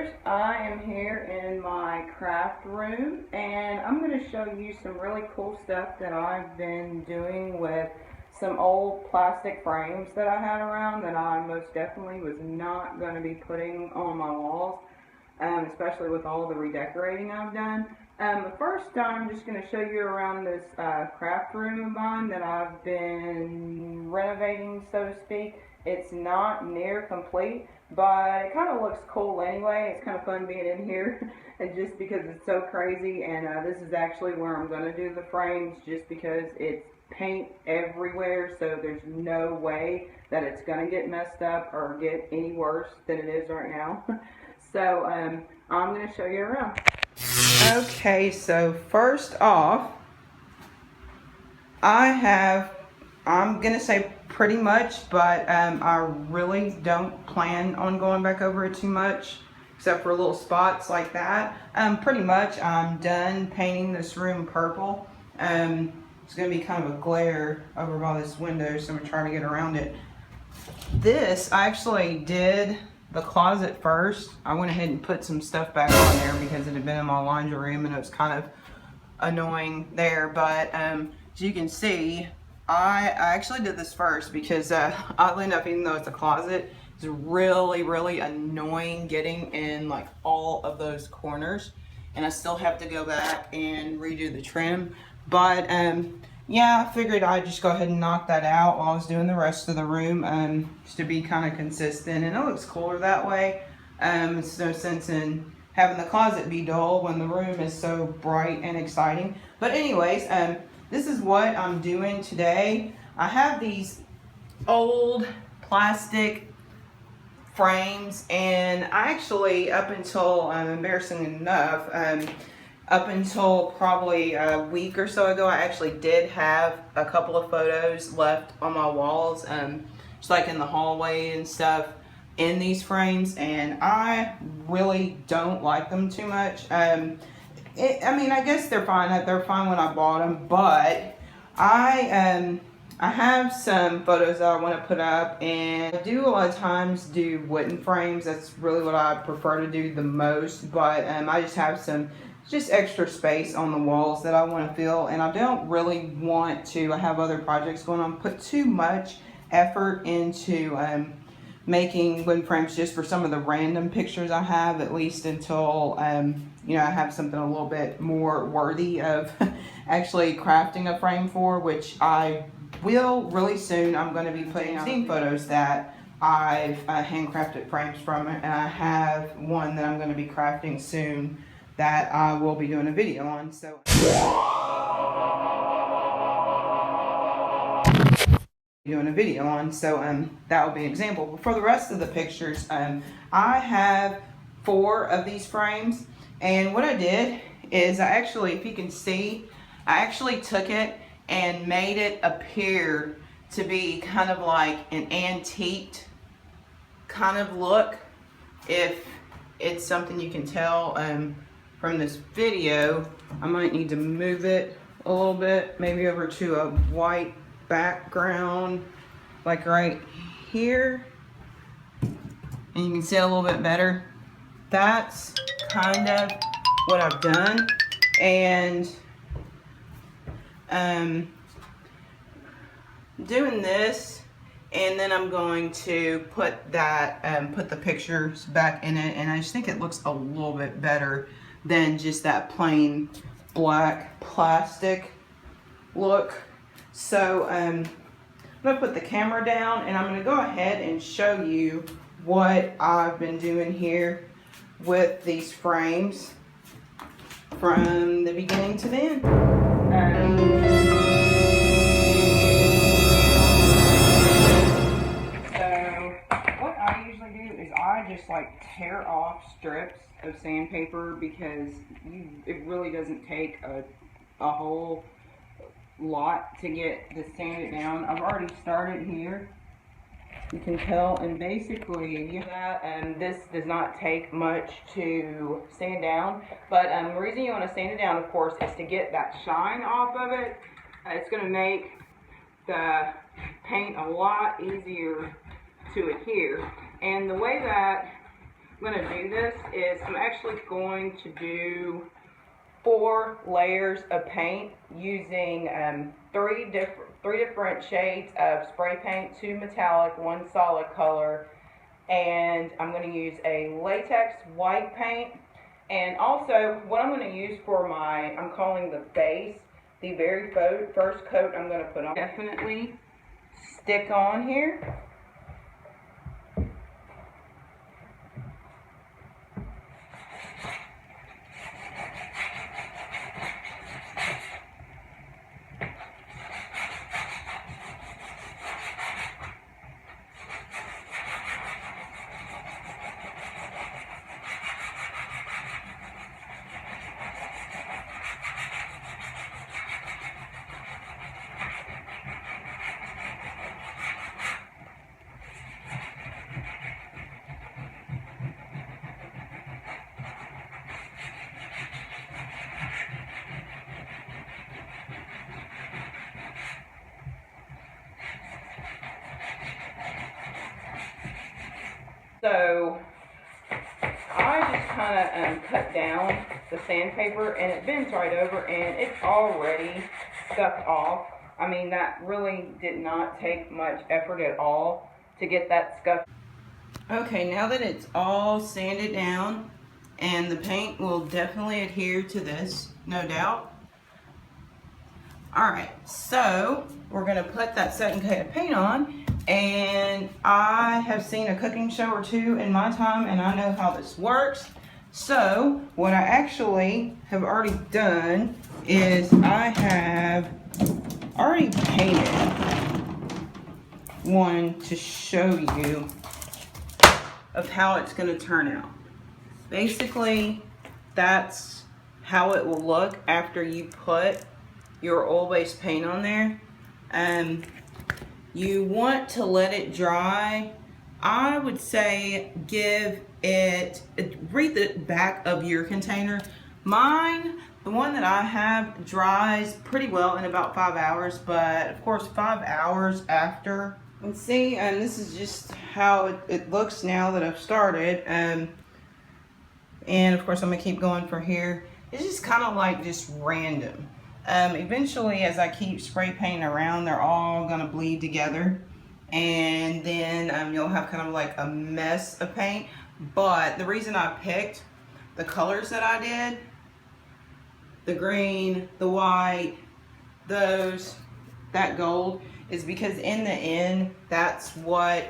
Creators. I am here in my craft room and I'm going to show you some really cool stuff that I've been doing with some old plastic frames that I had around that I most definitely was not going to be putting on my walls, especially with all the redecorating I've done. The first I'm just going to show you around this craft room of mine that I've been renovating, so to speak. It's not near complete, but it kind of looks cool anyway. It's kind of fun being in here, and just because it's so crazy. And this is actually where I'm going to do the frames, just because it's paint everywhere, so there's no way that it's going to get messed up or get any worse than it is right now. So I'm going to show you around. Okay, so first off, I'm going to say pretty much, but I really don't plan on going back over it too much, except for little spots like that. Pretty much I'm done painting this room purple. It's going to be kind of a glare over by this window, so I'm going to try to get around it. This, I actually did the closet first. I went ahead and put some stuff back on there because it had been in my laundry room and it was kind of annoying there. But as you can see, I actually did this first because oddly enough, even though it's a closet, it's really annoying getting in like all of those corners, and I still have to go back and redo the trim. But yeah, I figured I'd just go ahead and knock that out while I was doing the rest of the room, just to be kind of consistent, and it looks cooler that way. It's no sense in having the closet be dull when the room is so bright and exciting. But anyways, this is what I'm doing today. I have these old plastic frames, and I actually, up until, embarrassing enough, up until probably a week or so ago, I actually did have a couple of photos left on my walls, just like in the hallway and stuff, in these frames, and I really don't like them too much. I mean, I guess they're fine. They're fine when I bought them, but I have some photos that I want to put up, and I do a lot of times do wooden frames. That's really what I prefer to do the most, but I just have some extra space on the walls that I want to fill, and I don't really want to, I have other projects going on, put too much effort into making wooden frames just for some of the random pictures I have, at least until you know, I have something a little bit more worthy of actually crafting a frame for, which I will really soon. I'm going to be putting out photos that I've handcrafted frames from, and I have one that I'm going to be crafting soon that I will be doing a video on. So that will be an example. But for the rest of the pictures, I have 4 of these frames, and what I did is I actually, if you can see, I actually took it and made it appear to be kind of like an antiqued kind of look, if it's something you can tell from this video. I might need to move it a little bit, maybe over to a white background, like right here, and you can see it a little bit better. That's kind of what I've done, and doing this, and then I'm going to put that put the pictures back in it, and I just think it looks a little bit better than just that plain black plastic look. So I'm gonna put the camera down, and I'm gonna go ahead and show you what I've been doing here with these frames from the beginning to the end. So what I usually do is I just like tear off strips of sandpaper, because it really doesn't take a whole lot to get to sand it down. I've already started here, you can tell, and basically that, and this does not take much to sand down, but the reason you want to sand it down, of course, is to get that shine off of it. It's going to make the paint a lot easier to adhere, and the way that I'm going to do this is I'm actually going to do 4 layers of paint using three different shades of spray paint, 2 metallic, 1 solid color, and I'm going to use a latex white paint. And also what I'm going to use for my, I'm calling the base, the very first coat I'm going to put on, definitely stick on here. So I just kind of cut down the sandpaper and it bends right over and it's already scuffed off. I mean, that really did not take much effort at all to get that scuffed. Okay, now that it's all sanded down and the paint will definitely adhere to this, no doubt. Alright, so we're going to put that second coat of paint on, and I have seen a cooking show or 2 in my time and I know how this works. So what I actually have already done is I have already painted one to show you of how it's going to turn out. Basically, that's how it will look after you put your oil-based paint on there. You want to let it dry. I would say give it, read the back of your container. Mine, the one that I have, dries pretty well in about 5 hours, but of course 5 hours after. And see, this is just how it looks now that I've started. And of course I'm gonna keep going from here. It's just kind of like just random. Eventually, as I keep spray painting around, they're all gonna bleed together, and then you'll have kind of like a mess of paint. But the reason I picked the colors that I did, the green, the white, that gold, is because in the end, that's what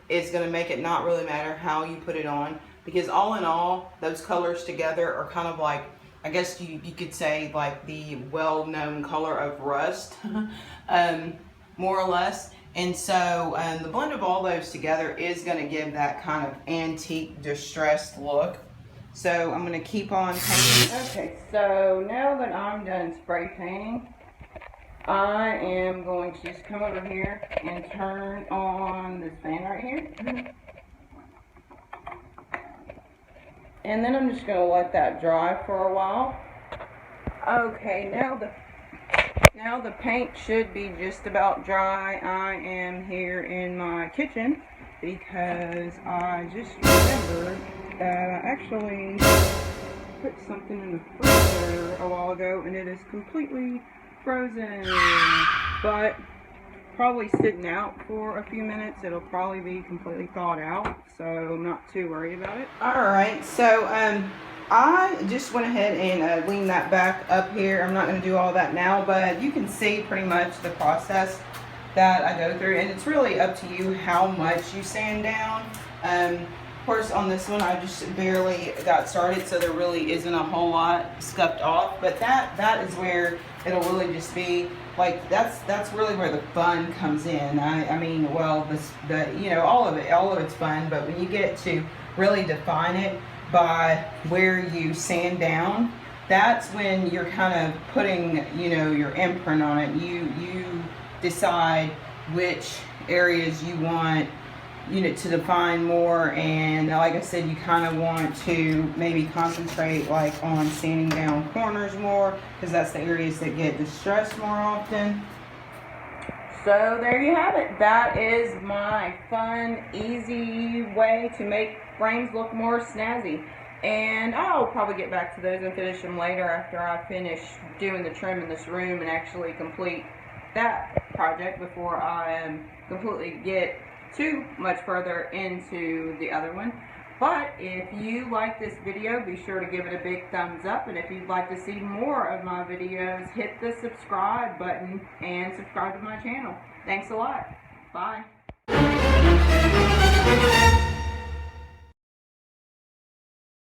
is gonna make it not really matter how you put it on. Because all in all, those colors together are kind of like, I guess you could say, like the well-known color of rust, more or less. And so the blend of all those together is going to give that kind of antique, distressed look. So I'm going to keep on painting. Okay, so now that I'm done spray painting, I am going to just come over here and turn on this fan right here. And then I'm just going to let that dry for a while. Okay, now the paint should be just about dry. I am here in my kitchen because I just remembered that I actually put something in the freezer a while ago and it is completely frozen. But probably sitting out for a few minutes, it'll probably be completely thawed out, so I'm not too worried about it. Alright, so I just went ahead and leaned that back up here. I'm not going to do all that now, but you can see pretty much the process that I go through, and it's really up to you how much you sand down. Of course, on this one I just barely got started, so there really isn't a whole lot scuffed off, but that is where it'll really just be like, that's really where the fun comes in. I mean, well, all of it's fun, but when you get to really define it by where you sand down, that's when you're kind of putting, your imprint on it. You decide which areas you want to define more, and like I said, you kind of want to maybe concentrate like on sanding down corners more, because that's the areas that get distressed more often. So there you have it. That is my fun, easy way to make frames look more snazzy. And I'll probably get back to those and finish them later after I finish doing the trim in this room and actually complete that project before I completely get too much further into the other one. But if you like this video, be sure to give it a big thumbs up. And if you'd like to see more of my videos, hit the subscribe button and subscribe to my channel. Thanks a lot. Bye.